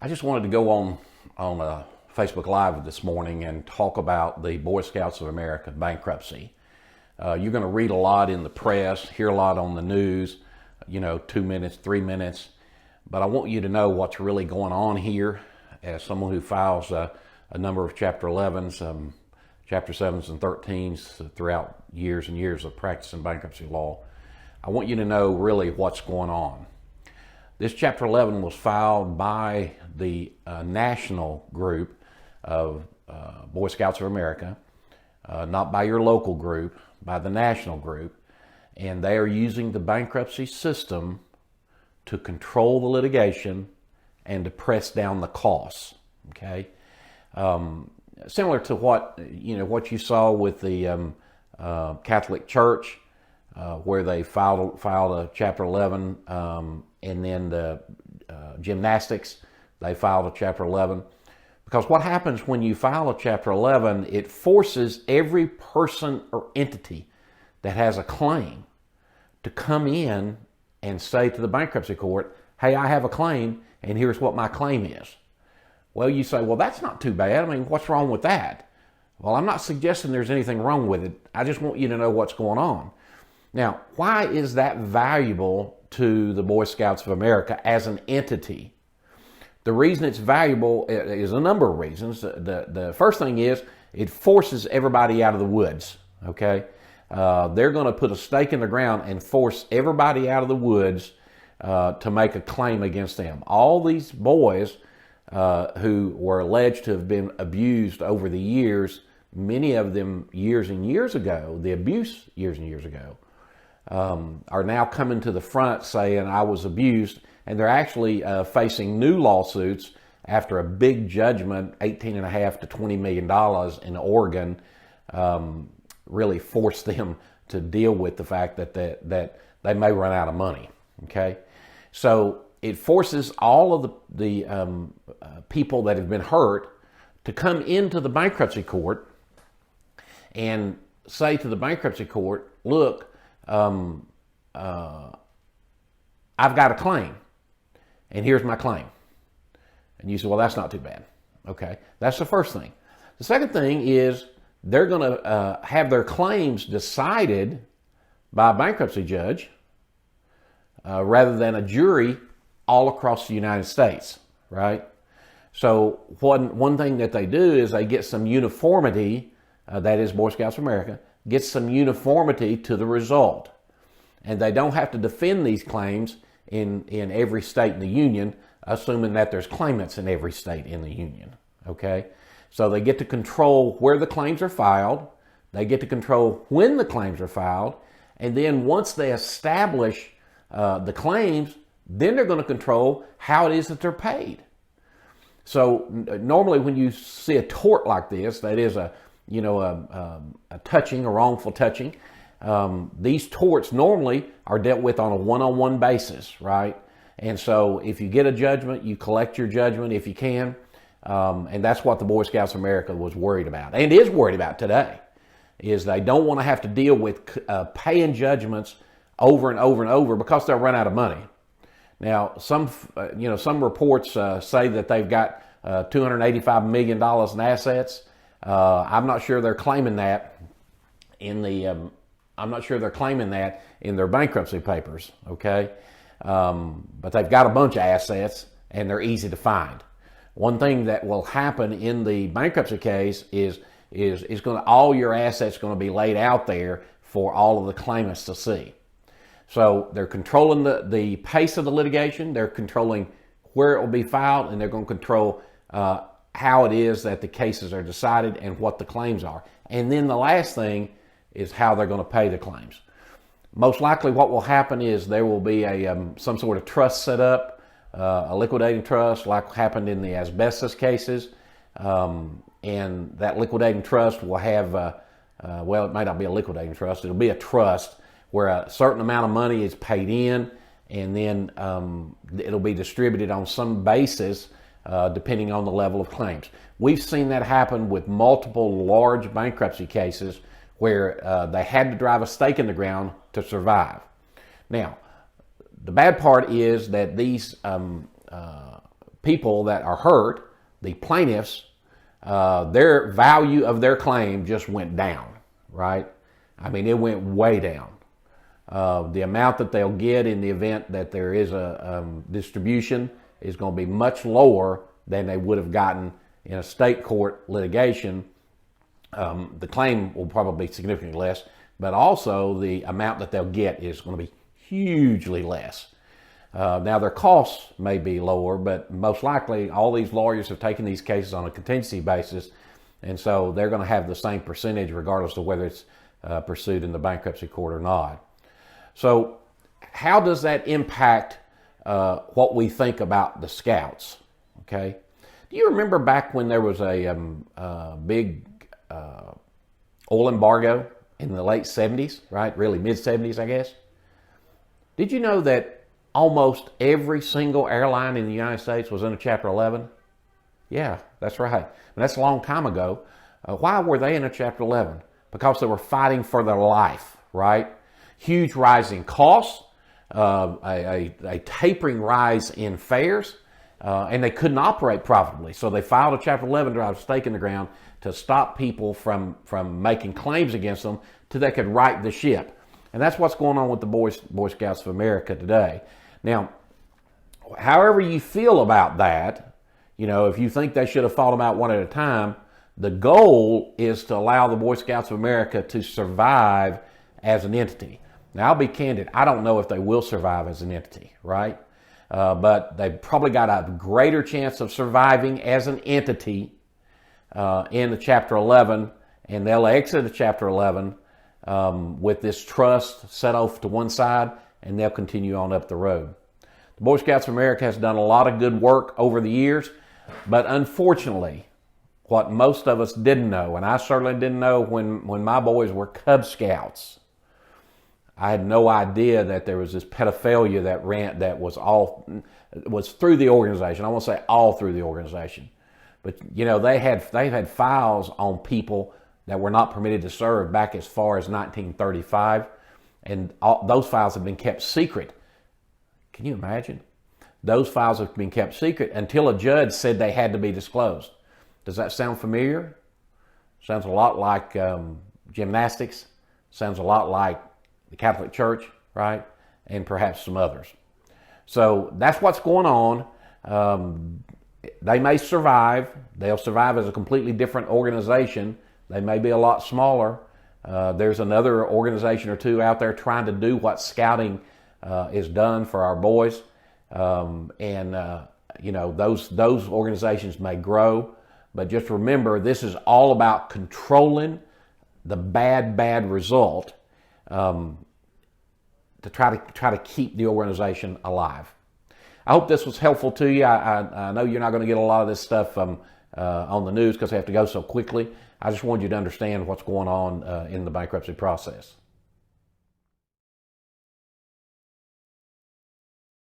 I just wanted to go on Facebook Live this morning and talk about the Boy Scouts of America bankruptcy. You're going to read a lot in the press, hear a lot on the news, 2 minutes, 3 minutes. But I want you to know what's really going on here. As someone who files a number of Chapter 11s, Chapter 7s and 13s throughout years and years of practicing bankruptcy law, I want you to know really what's going on. This Chapter 11 was filed by the national group of Boy Scouts of America, not by your local group, by the national group, and they are using the bankruptcy system to control the litigation and to press down the costs. Okay, similar to what you saw with the Catholic Church, where they filed a Chapter 11, and then the gymnastics, they filed a Chapter 11. Because what happens when you file a Chapter 11, it forces every person or entity that has a claim to come in and say to the bankruptcy court, hey, I have a claim, and here's what my claim is. Well, you say, well, that's not too bad. I mean, what's wrong with that? Well, I'm not suggesting there's anything wrong with it. I just want you to know what's going on. Now, why is that valuable to the Boy Scouts of America as an entity? The reason it's valuable is a number of reasons. The first thing is it forces everybody out of the woods, okay? They're going to put a stake in the ground and force everybody out of the woods to make a claim against them. All these boys who were alleged to have been abused over the years, many of them years and years ago, the abuse years and years ago, are now coming to the front saying, I was abused, and they're actually facing new lawsuits after a big judgment, $18.5 to $20 million in Oregon, really forced them to deal with the fact that they may run out of money. Okay, so it forces all of the people that have been hurt to come into the bankruptcy court and say to the bankruptcy court, look, I've got a claim, and here's my claim. And you say, well, that's not too bad. Okay, that's the first thing. The second thing is they're going to have their claims decided by a bankruptcy judge rather than a jury all across the United States, right? So one thing that they do is they get some uniformity, that is Boy Scouts of America, gets some uniformity to the result. And they don't have to defend these claims in every state in the union, assuming that there's claimants in every state in the union, okay? So they get to control where the claims are filed, they get to control when the claims are filed, and then once they establish the claims, then they're going to control how it is that they're paid. So normally when you see a tort like this, that is a touching, a wrongful touching, these torts normally are dealt with on a one-on-one basis, right? And so if you get a judgment, you collect your judgment if you can. And that's what the Boy Scouts of America was worried about, and is worried about today, is they don't want to have to deal with paying judgments over and over and over because they'll run out of money. Now, some reports say that they've got $285 million in assets. I'm not sure they're claiming that in their bankruptcy papers. Okay, but they've got a bunch of assets, and they're easy to find. One thing that will happen in the bankruptcy case is all your assets going to be laid out there for all of the claimants to see. So they're controlling the pace of the litigation, they're controlling where it will be filed, and they're going to control how it is that the cases are decided and what the claims are. And then the last thing is how they're going to pay the claims. Most likely what will happen is there will be some sort of trust set up, a liquidating trust like happened in the asbestos cases, and that liquidating trust will have, it may not be a liquidating trust, it'll be a trust where a certain amount of money is paid in, and then it'll be distributed on some basis depending on the level of claims. We've seen that happen with multiple large bankruptcy cases where they had to drive a stake in the ground to survive. Now, the bad part is that these people that are hurt, the plaintiffs, their value of their claim just went down, right? I mean, it went way down. The amount that they'll get in the event that there is a distribution is going to be much lower than they would have gotten in a state court litigation. The claim will probably be significantly less, but also the amount that they'll get is going to be hugely less. Now, their costs may be lower, but most likely all these lawyers have taken these cases on a contingency basis, and so they're going to have the same percentage regardless of whether it's pursued in the bankruptcy court or not. So how does that impact what we think about the Scouts? Okay, do you remember back when there was a big oil embargo in the late 70s, right? Really mid-70s, I guess. Did you know that almost every single airline in the United States was in a Chapter 11? Yeah, that's right. And that's a long time ago. Why were they in a Chapter 11? Because they were fighting for their life, right? Huge rising costs, a tapering rise in fares, and they couldn't operate profitably. So they filed a Chapter 11 to drive a stake in the ground to stop people from making claims against them till they could right the ship. And that's what's going on with the Boy Scouts of America today. Now, however you feel about that, you know, if you think they should have fought them out one at a time, the goal is to allow the Boy Scouts of America to survive as an entity. Now, I'll be candid. I don't know if they will survive as an entity, right? But they've probably got a greater chance of surviving as an entity in the Chapter 11, and they'll exit the Chapter 11 with this trust set off to one side, and they'll continue on up the road. The Boy Scouts of America has done a lot of good work over the years, but unfortunately, what most of us didn't know, and I certainly didn't know when my boys were Cub Scouts, I had no idea that there was this pedophilia that was through the organization. I won't say all through the organization, but you know they've had files on people that were not permitted to serve back as far as 1935, and those files have been kept secret. Can you imagine? Those files have been kept secret until a judge said they had to be disclosed. Does that sound familiar? Sounds a lot like gymnastics. Sounds a lot like the Catholic Church, right? And perhaps some others. So that's what's going on. They may survive. They'll survive as a completely different organization. They may be a lot smaller. There's another organization or two out there trying to do what scouting is done for our boys. You know, those organizations may grow, but just remember, this is all about controlling the bad result to try to keep the organization alive. I hope this was helpful to you. I know you're not going to get a lot of this stuff on the news because they have to go so quickly. I just wanted you to understand what's going on in the bankruptcy process.